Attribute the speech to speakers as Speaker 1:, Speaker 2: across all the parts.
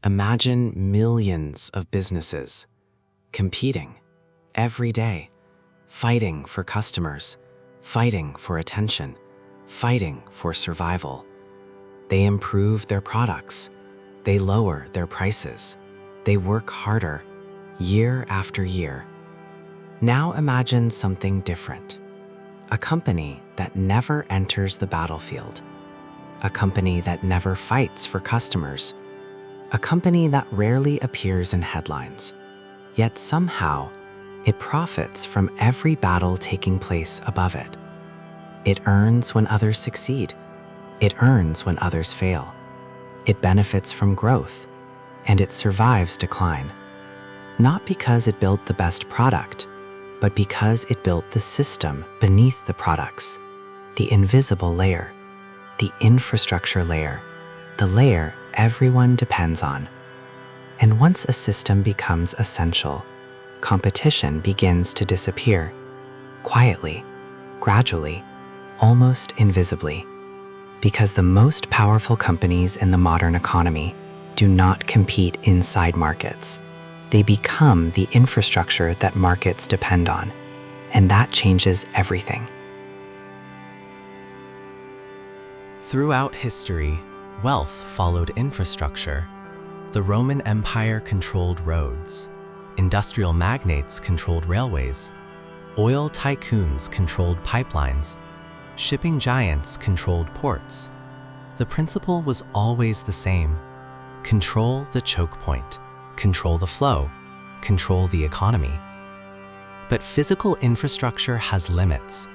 Speaker 1: Imagine millions of businesses competing every day, fighting for customers, fighting for attention, fighting for survival. They improve their products, they lower their prices, they work harder, year after year. Now imagine something different. A company that never enters the battlefield. A company that never fights for customers. A company that rarely appears in headlines. Yet somehow, it profits from every battle taking place above it. It earns when others succeed. It earns when others fail. It benefits from growth, and it survives decline. Not because it built the best product, but because it built the system beneath the products, the invisible layer, the infrastructure layer, the layer everyone depends on. And once a system becomes essential, competition begins to disappear, quietly, gradually, almost invisibly, because the most powerful companies in the modern economy do not compete inside markets. They become the infrastructure that markets depend on, and that changes everything.
Speaker 2: Throughout history, wealth followed infrastructure. The Roman Empire controlled roads. Industrial magnates controlled railways. Oil tycoons controlled pipelines. Shipping giants controlled ports. The principle was always the same. Control the choke point. Control the flow, control the economy. But physical infrastructure has limits.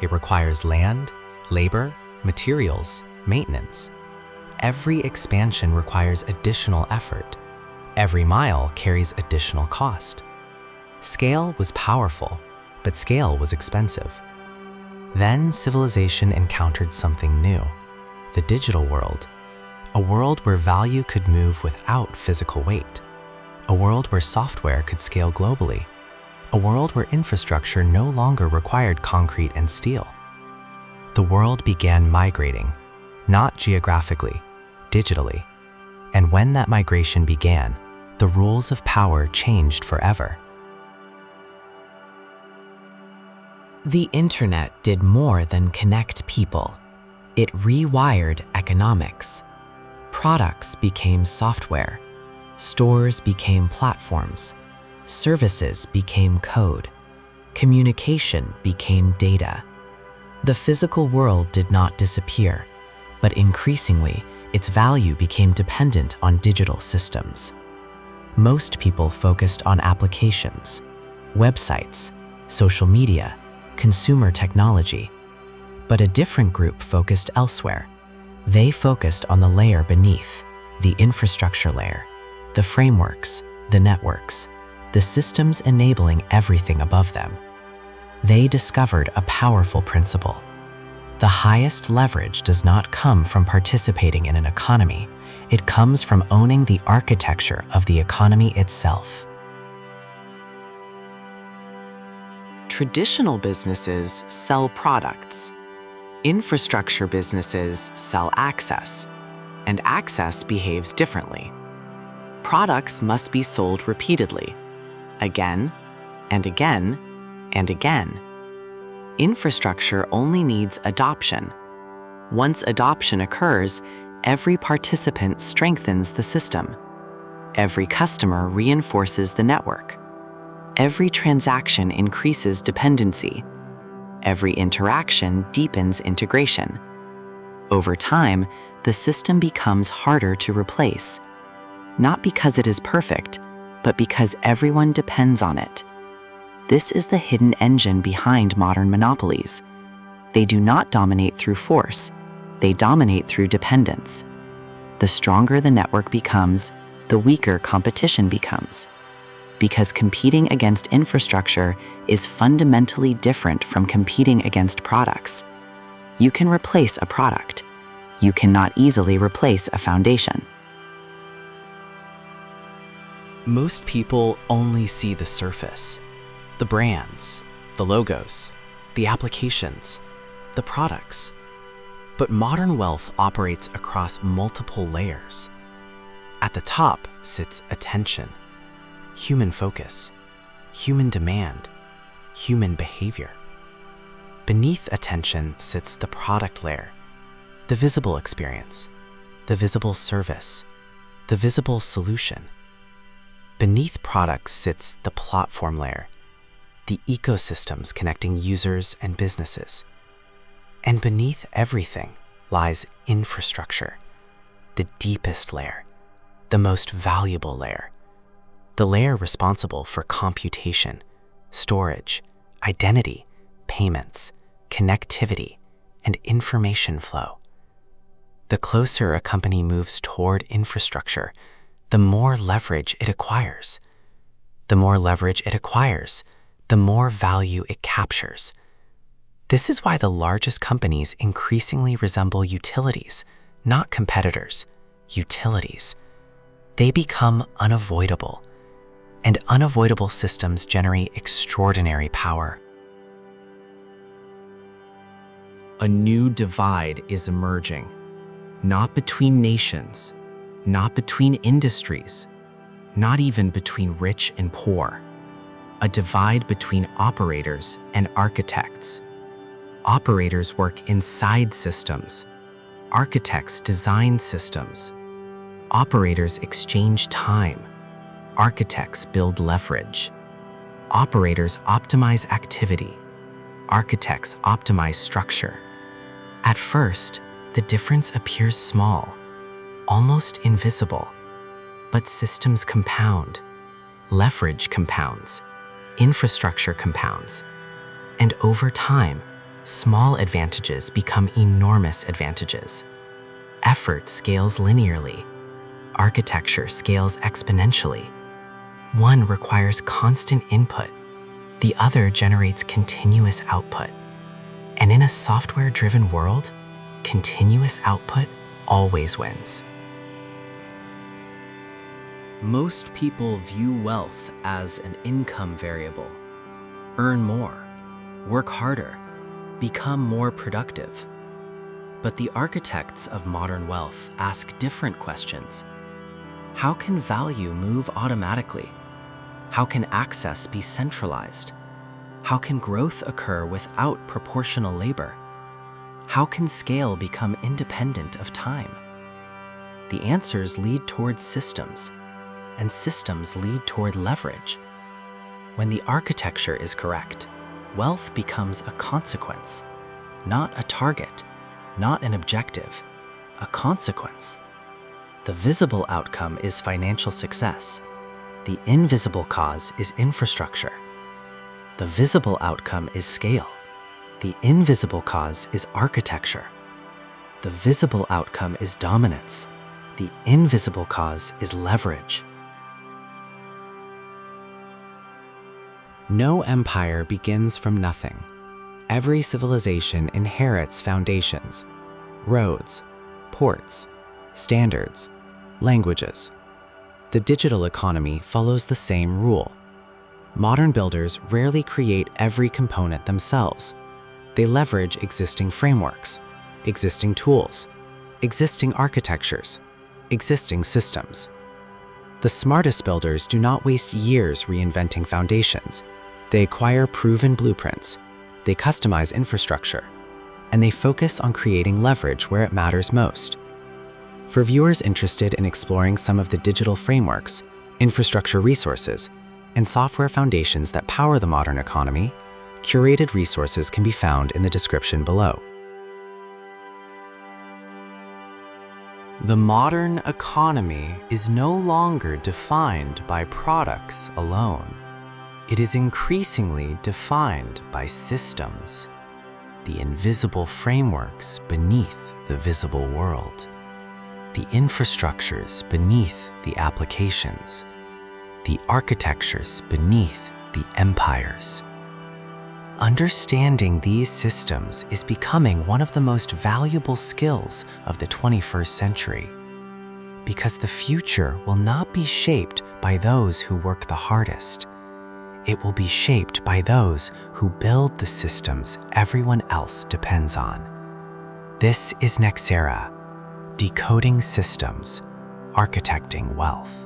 Speaker 2: It requires land, labor, materials, maintenance. Every expansion requires additional effort. Every mile carries additional cost. Scale was powerful, but scale was expensive. Then civilization encountered something new, the digital world, a world where value could move without physical weight. A world where software could scale globally. A world where infrastructure no longer required concrete and steel. The world began migrating, not geographically, digitally. And when that migration began, the rules of power changed forever.
Speaker 1: The internet did more than connect people. It rewired economics. Products became software. Stores became platforms, services became code, communication became data. The physical world did not disappear, but increasingly, its value became dependent on digital systems. Most people focused on applications, websites, social media, consumer technology. But a different group focused elsewhere. They focused on the layer beneath, the infrastructure layer. The frameworks, the networks, the systems enabling everything above them. They discovered a powerful principle. The highest leverage does not come from participating in an economy. It comes from owning the architecture of the economy itself. Traditional businesses sell products. Infrastructure businesses sell access, and access behaves differently. Products must be sold repeatedly, again and again and again. Infrastructure only needs adoption. Once adoption occurs, every participant strengthens the system. Every customer reinforces the network. Every transaction increases dependency. Every interaction deepens integration. Over time, the system becomes harder to replace. Not because it is perfect, but because everyone depends on it. This is the hidden engine behind modern monopolies. They do not dominate through force, they dominate through dependence. The stronger the network becomes, the weaker competition becomes. Because competing against infrastructure is fundamentally different from competing against products. You can replace a product. You cannot easily replace a foundation.
Speaker 2: Most people only see the surface, the brands, the logos, the applications, the products. But modern wealth operates across multiple layers.
Speaker 1: At the top sits attention, human focus, human demand, human behavior. Beneath attention sits the product layer, the visible experience, the visible service, the visible solution. Beneath products sits the platform layer, the ecosystems connecting users and businesses. And beneath everything lies infrastructure, the deepest layer, the most valuable layer, the layer responsible for computation, storage, identity, payments, connectivity, and information flow. The closer a company moves toward infrastructure, the more leverage it acquires. The more leverage it acquires, the more value it captures. This is why the largest companies increasingly resemble utilities, not competitors, utilities. They become unavoidable, and unavoidable systems generate extraordinary power. A new divide is emerging, not between nations, not between industries, not even between rich and poor. A divide between operators and architects. Operators work inside systems. Architects design systems. Operators exchange time. Architects build leverage. Operators optimize activity. Architects optimize structure. At first, the difference appears small, almost invisible. But systems compound. Leverage compounds. Infrastructure compounds. And over time, small advantages become enormous advantages. Effort scales linearly. Architecture scales exponentially. One requires constant input. The other generates continuous output. And in a software-driven world, continuous output always wins. Most people view wealth as an income variable. Earn more, work harder, become more productive. But the architects of modern wealth ask different questions. How can value move automatically? How can access be centralized? How can growth occur without proportional labor? How can scale become independent of time? The answers lead towards systems, and systems lead toward leverage. When the architecture is correct, wealth becomes a consequence, not a target, not an objective, a consequence. The visible outcome is financial success. The invisible cause is infrastructure. The visible outcome is scale. The invisible cause is architecture. The visible outcome is dominance. The invisible cause is leverage. No empire begins from nothing. Every civilization inherits foundations, roads, ports, standards, languages. The digital economy follows the same rule. Modern builders rarely create every component themselves. They leverage existing frameworks, existing tools, existing architectures, existing systems. The smartest builders do not waste years reinventing foundations. They acquire proven blueprints, they customize infrastructure, and they focus on creating leverage where it matters most. For viewers interested in exploring some of the digital frameworks, infrastructure resources, and software foundations that power the modern economy, curated resources can be found in the description below. The modern economy is no longer defined by products alone. It is increasingly defined by systems, the invisible frameworks beneath the visible world, the infrastructures beneath the applications, the architectures beneath the empires. Understanding these systems is becoming one of the most valuable skills of the 21st century, because the future will not be shaped by those who work the hardest. It will be shaped by those who build the systems everyone else depends on. This is Nexera, Decoding Systems, architecting wealth.